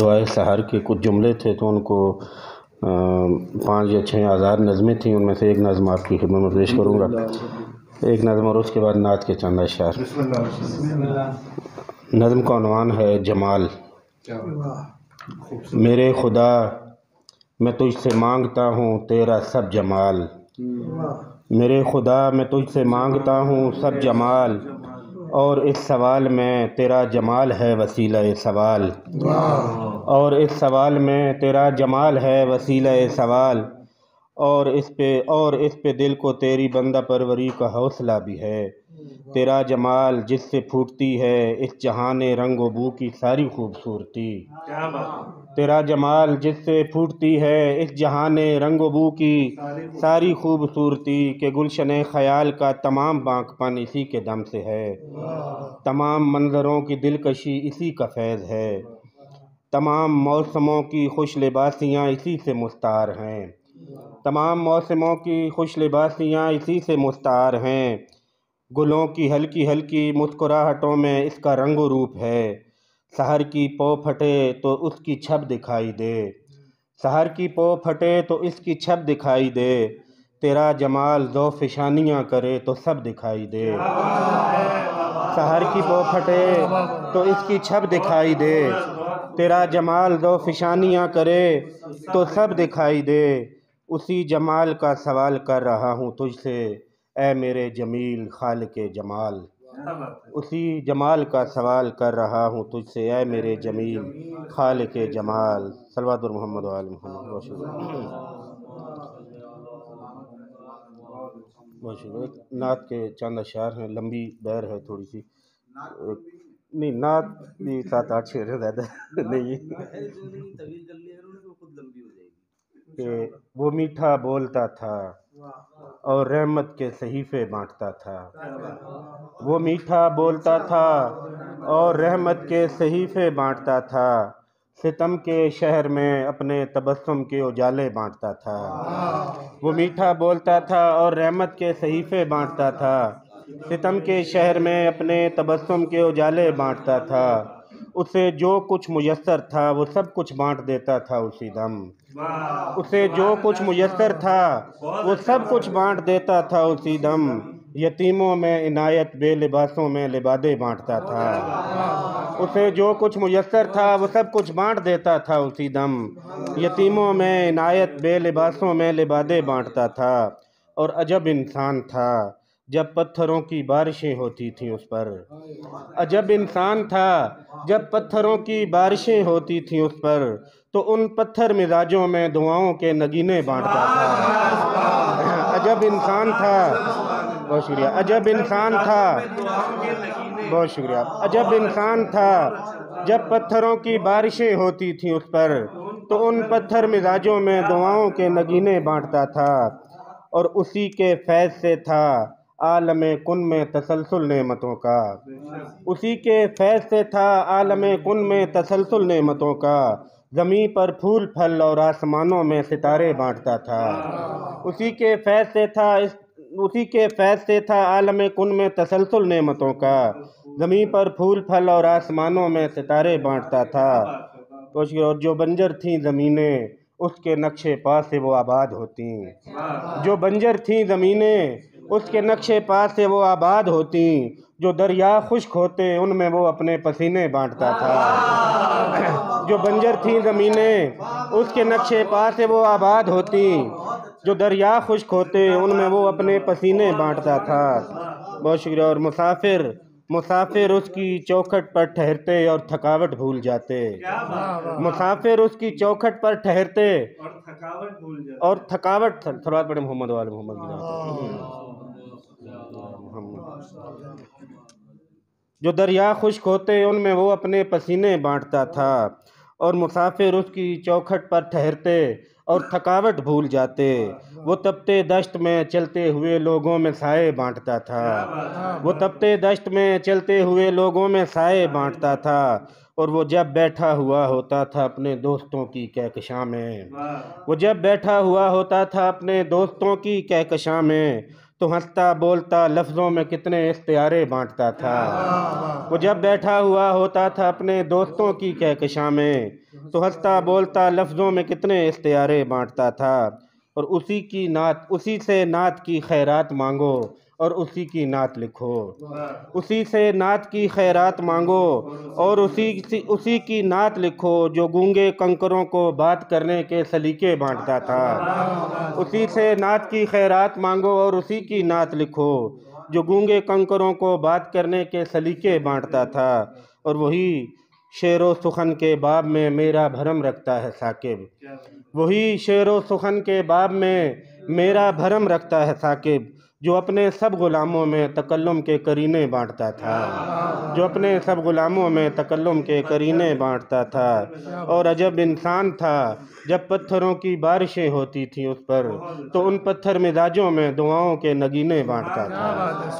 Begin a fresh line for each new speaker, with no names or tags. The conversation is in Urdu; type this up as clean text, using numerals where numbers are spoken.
دعائے سحر کے کچھ جملے تھے تو ان کو 5 یا 6 آزاد نظمیں تھیں، ان میں سے ایک نظم آپ کی خدمت میں پیش کروں گا، ایک نظم اور اس کے بعد نعت کے چند اشعار۔ نظم کا عنوان ہے جمال۔ میرے خدا میں تجھ سے مانگتا ہوں تیرا سب جمال، میرے خدا میں تجھ سے مانگتا ہوں سب جمال، اور اس سوال میں تیرا جمال ہے وسیلہ سوال، اور اس سوال میں تیرا جمال ہے وسیلہ سوال، اور اس پہ دل کو تیری بندہ پروری کا حوصلہ بھی ہے، تیرا جمال جس سے پھوٹتی ہے اس جہان رنگ و بو کی ساری خوبصورتی، تیرا جمال جس سے پھوٹتی ہے اس جہان رنگ و بو کی ساری خوبصورتی، کہ گلشن خیال کا تمام باغ پن اسی کے دم سے ہے، تمام منظروں کی دلکشی اسی کا فیض ہے، تمام موسموں کی خوش لباسیاں اسی سے مستعار ہیں، تمام موسموں کی خوش لباسیاں اسی سے مستعار ہیں، گلوں کی ہلکی ہلکی مسکراہٹوں میں اس کا رنگ و روپ ہے، سحر کی پو پھٹے تو اس کی چھب دکھائی دے، سحر کی پو پھٹے تو اس کی چھب دکھائی دے، تیرا جمال ذو فشانیاں کرے تو سب دکھائی دے، سحر کی پو پھٹے تو اس کی چھب دکھائی دے، تیرا جمال ذو فشانیاں کرے تو سب دکھائی دے، اسی جمال کا سوال کر رہا ہوں تجھ سے اے میرے جمیل خالق جمال، اسی جمال کا سوال کر رہا ہوں تجھ سے اے میرے جمیل خالق جمال۔ صلوات محمد و آل محمد۔ بہت شکریہ، بہت شکریہ۔ نعت کے چند اشعار ہیں، لمبی دیر ہے تھوڑی سی، نہیں نعت بھی 7-8 شعر ہے، زیادہ نہیں کہ وہ میٹھا بولتا تھا اور رحمت کے صحیفے بانٹتا تھا، وہ میٹھا بولتا تھا اور رحمت کے صحیفے بانٹتا تھا، ستم کے شہر میں اپنے تبسم کے اجالے بانٹتا تھا، وہ میٹھا بولتا تھا اور رحمت کے صحیفے بانٹتا تھا، ستم کے شہر میں اپنے تبسم کے اجالے بانٹتا تھا، اسے جو کچھ میسر تھا وہ سب کچھ بانٹ دیتا تھا اسی دم، اسے جو کچھ میسر تھا وہ سب کچھ بانٹ دیتا تھا اسی دم، یتیموں میں عنایت بے لباسوں میں لبادے بانٹتا تھا، اسے جو کچھ میسر تھا وہ سب کچھ بانٹ دیتا تھا اسی دم، یتیموں میں عنایت بے لباسوں میں لبادے بانٹتا تھا، اور عجب انسان تھا جب پتھروں کی بارشیں ہوتی تھیں اس پر، عجب انسان تھا جب پتھروں کی بارشیں ہوتی تھیں اس پر، تو ان پتھر مزاجوں میں دعاؤں کے نگینے بانٹتا تھا، عجب انسان تھا، بہت شکریہ، عجب انسان تھا، بہت شکریہ، عجب انسان تھا جب پتھروں کی بارشیں ہوتی تھیں اس پر، تو ان پتھر مزاجوں میں دعاؤں کے نگینے بانٹتا تھا، اور اسی کے فیض سے تھا عالم کن میں تسلسل نعمتوں کا، اسی کے فیض سے تھا عالم کن میں تسلسل نعمتوں کا، زمین پر پھول پھل اور آسمانوں میں ستارے بانٹتا تھا، اسی کے فیض سے تھا عالم کن میں تسلسل نعمتوں کا، زمین پر پھول پھل اور آسمانوں میں ستارے بانٹتا تھا، اور جو بنجر تھیں زمینیں اس کے نقش پا سے وہ آباد ہوتی، جو بنجر تھیں زمینیں اس کے نقش پا سے وہ آباد ہوتی، جو دریا خشک ہوتے ان میں وہ اپنے پسینے بانٹتا تھا، جو بنجر تھیں زمینیں اس کے نقش پا سے وہ آباد ہوتی، جو دریا خشک ہوتے ان میں وہ اپنے پسینے بانٹتا تھا، بہت شکریہ۔ اور مسافر اس کی چوکھٹ پر ٹھہرتے اور تھکاوٹ بھول جاتے، مسافر اس کی چوکھٹ پر ٹھہرتے اور تھکاوٹ، صلوات پڑھیں محمد وآل محمد، جو دریا خشک ہوتے ان میں وہ اپنے پسینے بانٹتا تھا، اور مسافر اس کی چوکھٹ پر ٹھہرتے اور تھکاوٹ بھول جاتے، وہ تپتے دشت میں چلتے ہوئے لوگوں میں سائے بانٹتا تھا، وہ تپتے دشت میں چلتے ہوئے لوگوں میں سائے بانٹتا تھا، اور وہ جب بیٹھا ہوا ہوتا تھا اپنے دوستوں کی کہکشاں میں، وہ جب بیٹھا ہوا ہوتا تھا اپنے دوستوں کی کہکشاں میں، تو ہنستا بولتا لفظوں میں کتنے استعارے بانٹتا تھا۔ وہ جب بیٹھا ہوا ہوتا تھا اپنے دوستوں کی کہکشاں میں، تو ہنستا بولتا لفظوں میں کتنے استعارے بانٹتا تھا۔ اور اسی سے نعت کی خیرات مانگو اور اسی کی نعت لکھو، اسی سے نعت کی خیرات مانگو اور اسی کی نعت لکھو، جو گونگے کنکروں کو بات کرنے کے سلیقے بانٹتا تھا۔ اسی سے نعت کی خیرات مانگو اور اسی کی نعت لکھو، جو گونگے کنکروں کو بات کرنے کے سلیقے بانٹتا تھا۔ اور وہی شعر و سخن کے باب میں میرا بھرم رکھتا ہے ثاقب، وہی شعر و سخن کے باب میں میرا بھرم رکھتا ہے ثاقب، جو اپنے سب غلاموں میں تکلم کے قرینے بانٹتا تھا، جو اپنے سب غلاموں میں تکلم کے قرینے بانٹتا تھا۔ اور عجب انسان تھا، جب پتھروں کی بارشیں ہوتی تھیں اس پر، تو ان پتھر مزاجوں میں دعاؤں کے نگینے بانٹتا تھا۔